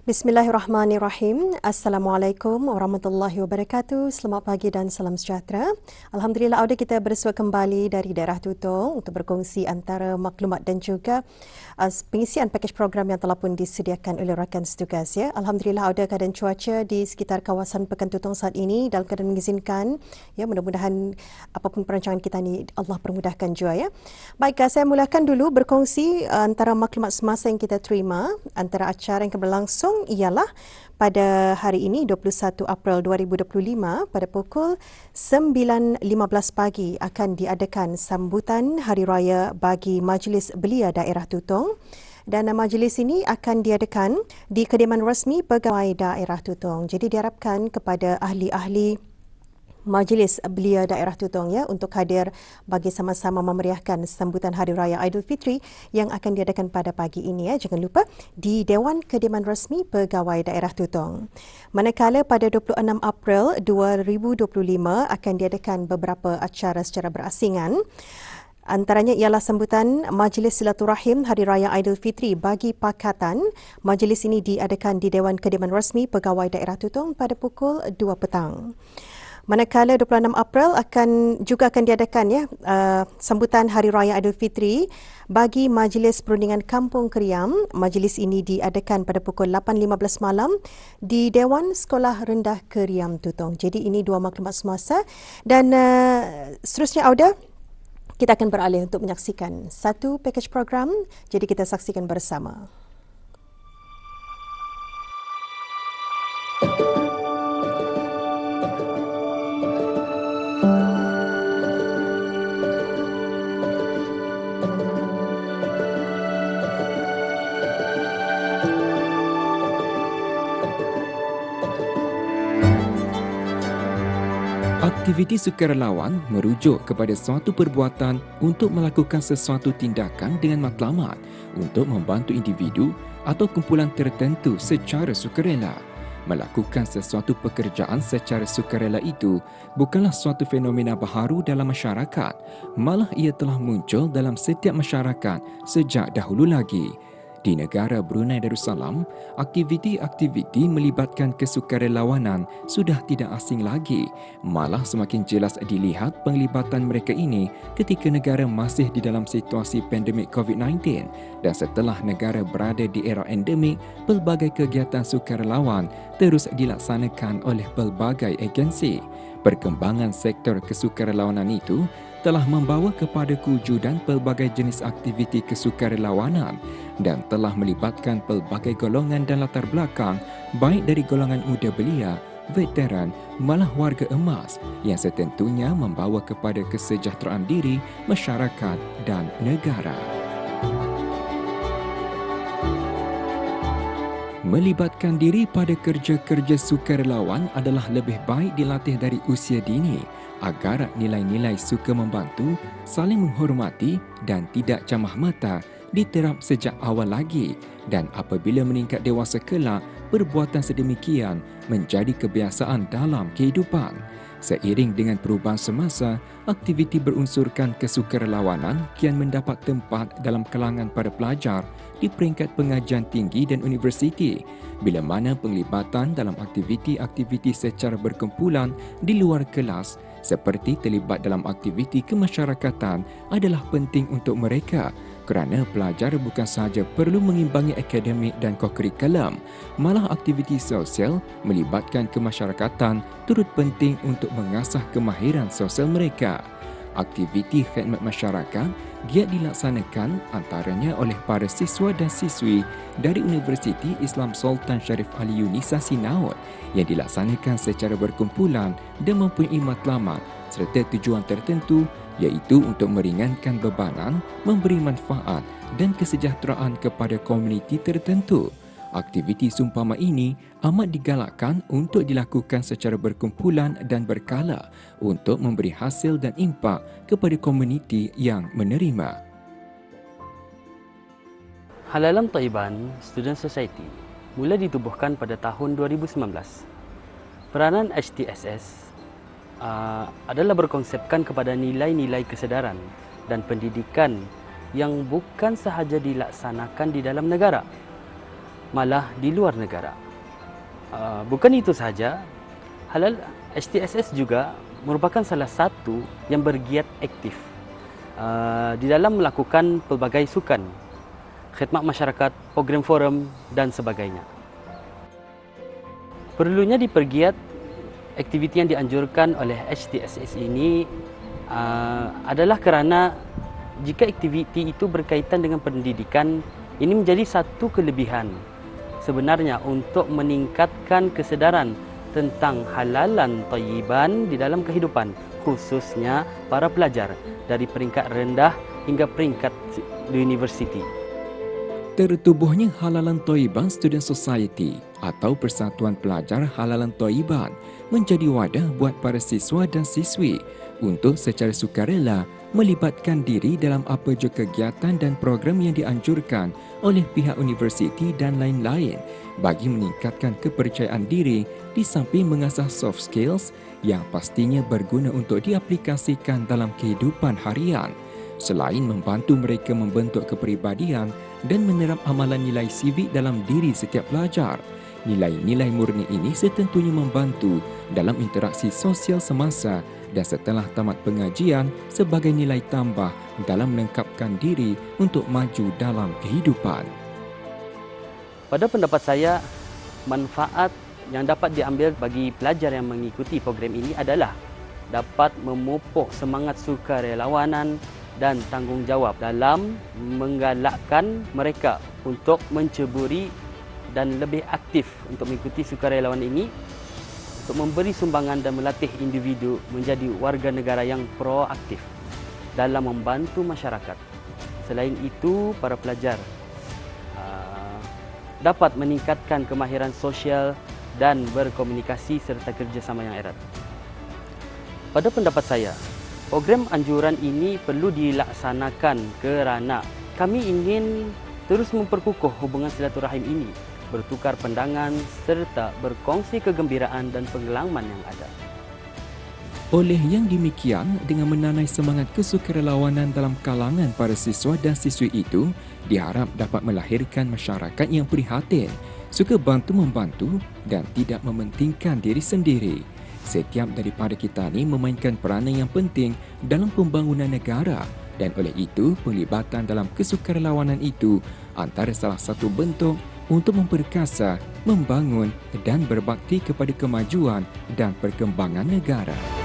Bismillahirrahmanirrahim. Assalamualaikum warahmatullahi wabarakatuh. Selamat pagi dan salam sejahtera. Alhamdulillah, audio kita bersua kembali dari daerah Tutong untuk berkongsi antara maklumat dan juga pengisian pakej program yang telah pun disediakan oleh rakan setugas. Ya. Alhamdulillah, audio keadaan cuaca di sekitar kawasan Pekan Tutong saat ini dalam keadaan mengizinkan. Ya, mudah-mudahan apapun perancangan kita ni Allah permudahkan jua. Ya. Baik, saya mulakan dulu berkongsi antara maklumat semasa yang kita terima. Antara acara yang berlangsung ialah pada hari ini 21 April 2025 pada pukul 9.15 pagi akan diadakan sambutan Hari Raya bagi Majlis Belia Daerah Tutong. Dan majlis ini akan diadakan di kediaman rasmi Pegawai Daerah Tutong. Jadi diharapkan kepada ahli-ahli Majlis Belia Daerah Tutong ya untuk hadir bagi sama-sama memeriahkan sambutan Hari Raya Aidilfitri yang akan diadakan pada pagi ini ya. Jangan lupa di Dewan Kediaman Rasmi Pegawai Daerah Tutong. Manakala pada 26 April 2025 akan diadakan beberapa acara secara berasingan. Antaranya ialah sambutan Majlis Silaturahim Hari Raya Aidilfitri bagi Pakatan. Majlis ini diadakan di Dewan Kediaman Rasmi Pegawai Daerah Tutong pada pukul 2 petang. Manakala 26 April akan diadakan ya sambutan Hari Raya Aidilfitri bagi Majlis Perundingan Kampung Keriam. Majlis ini diadakan pada pukul 8.15 malam di Dewan Sekolah Rendah Keriam Tutong. Jadi ini dua maklumat semasa dan seterusnya Auda kita akan beralih untuk menyaksikan satu pakej program. Jadi kita saksikan bersama. Aktiviti sukarelawan merujuk kepada suatu perbuatan untuk melakukan sesuatu tindakan dengan matlamat untuk membantu individu atau kumpulan tertentu secara sukarela. Melakukan sesuatu pekerjaan secara sukarela itu bukanlah suatu fenomena baharu dalam masyarakat, malah ia telah muncul dalam setiap masyarakat sejak dahulu lagi. Di negara Brunei Darussalam, aktiviti-aktiviti melibatkan kesukarelawanan sudah tidak asing lagi. Malah semakin jelas dilihat penglibatan mereka ini ketika negara masih di dalam situasi pandemik COVID-19 dan setelah negara berada di era endemik, pelbagai kegiatan sukarelawan terus dilaksanakan oleh pelbagai agensi. Perkembangan sektor kesukarelawanan itu telah membawa kepada kewujudan pelbagai jenis aktiviti kesukarelawanan dan telah melibatkan pelbagai golongan dan latar belakang baik dari golongan muda belia, veteran, malah warga emas yang setentunya membawa kepada kesejahteraan diri, masyarakat dan negara. Melibatkan diri pada kerja-kerja sukarelawan adalah lebih baik dilatih dari usia dini agar nilai-nilai suka membantu, saling menghormati dan tidak camah mata diterap sejak awal lagi dan apabila meningkat dewasa kelak, perbuatan sedemikian menjadi kebiasaan dalam kehidupan. Seiring dengan perubahan semasa, aktiviti berunsurkan kesukarelawanan kian mendapat tempat dalam kalangan para pelajar di peringkat pengajian tinggi dan universiti, bila mana penglibatan dalam aktiviti-aktiviti secara berkumpulan di luar kelas seperti terlibat dalam aktiviti kemasyarakatan adalah penting untuk mereka kerana pelajar bukan sahaja perlu mengimbangi akademik dan kokurikulum, malah aktiviti sosial melibatkan kemasyarakatan turut penting untuk mengasah kemahiran sosial mereka. Aktiviti khidmat masyarakat giat dilaksanakan antaranya oleh para siswa dan siswi dari Universiti Islam Sultan Sharif Ali Yunisa Sinaut yang dilaksanakan secara berkumpulan dan mempunyai matlamat serta tujuan tertentu iaitu untuk meringankan bebanan, memberi manfaat dan kesejahteraan kepada komuniti tertentu. Aktiviti seumpama ini amat digalakkan untuk dilakukan secara berkumpulan dan berkala untuk memberi hasil dan impak kepada komuniti yang menerima. Halalam Thaiban Student Society mula ditubuhkan pada tahun 2019. Peranan HTSS adalah berkonsepkan kepada nilai-nilai kesedaran dan pendidikan yang bukan sahaja dilaksanakan di dalam negara, malah di luar negara. Bukan itu sahaja, Halal HTSS juga merupakan salah satu yang bergiat aktif di dalam melakukan pelbagai sukan, khidmat masyarakat, program forum dan sebagainya. Perlunya dipergiat aktiviti yang dianjurkan oleh HTSS ini adalah kerana jika aktiviti itu berkaitan dengan pendidikan, ini menjadi satu kelebihan sebenarnya untuk meningkatkan kesedaran tentang halalan thayyiban di dalam kehidupan, khususnya para pelajar dari peringkat rendah hingga peringkat universiti. Tertubuhnya Halalan Thayyiban Student Society atau Persatuan Pelajar Halalan Thayyiban menjadi wadah buat para siswa dan siswi untuk secara sukarela melibatkan diri dalam apa jua kegiatan dan program yang dianjurkan oleh pihak universiti dan lain-lain bagi meningkatkan kepercayaan diri di samping mengasah soft skills yang pastinya berguna untuk diaplikasikan dalam kehidupan harian. Selain membantu mereka membentuk kepribadian dan menerap amalan nilai sivik dalam diri setiap pelajar, nilai-nilai murni ini setentunya membantu dalam interaksi sosial semasa dan setelah tamat pengajian sebagai nilai tambah dalam melengkapkan diri untuk maju dalam kehidupan. Pada pendapat saya, manfaat yang dapat diambil bagi pelajar yang mengikuti program ini adalah dapat memupuk semangat sukarelawanan dan tanggungjawab dalam menggalakkan mereka untuk menceburi dan lebih aktif untuk mengikuti sukarelawan ini, untuk memberi sumbangan dan melatih individu menjadi warga negara yang proaktif dalam membantu masyarakat. Selain itu, para pelajar dapat meningkatkan kemahiran sosial dan berkomunikasi serta kerjasama yang erat. Pada pendapat saya, program anjuran ini perlu dilaksanakan kerana kami ingin terus memperkukuh hubungan silaturahim ini, bertukar pandangan serta berkongsi kegembiraan dan pengalaman yang ada. Oleh yang demikian, dengan menanai semangat kesukarelawanan dalam kalangan para siswa dan siswi itu, diharap dapat melahirkan masyarakat yang prihatin, suka bantu-membantu dan tidak mementingkan diri sendiri. Setiap daripada kita ni memainkan peranan yang penting dalam pembangunan negara dan oleh itu pelibatan dalam kesukarelawanan itu antara salah satu bentuk untuk memperkasa, membangun dan berbakti kepada kemajuan dan perkembangan negara.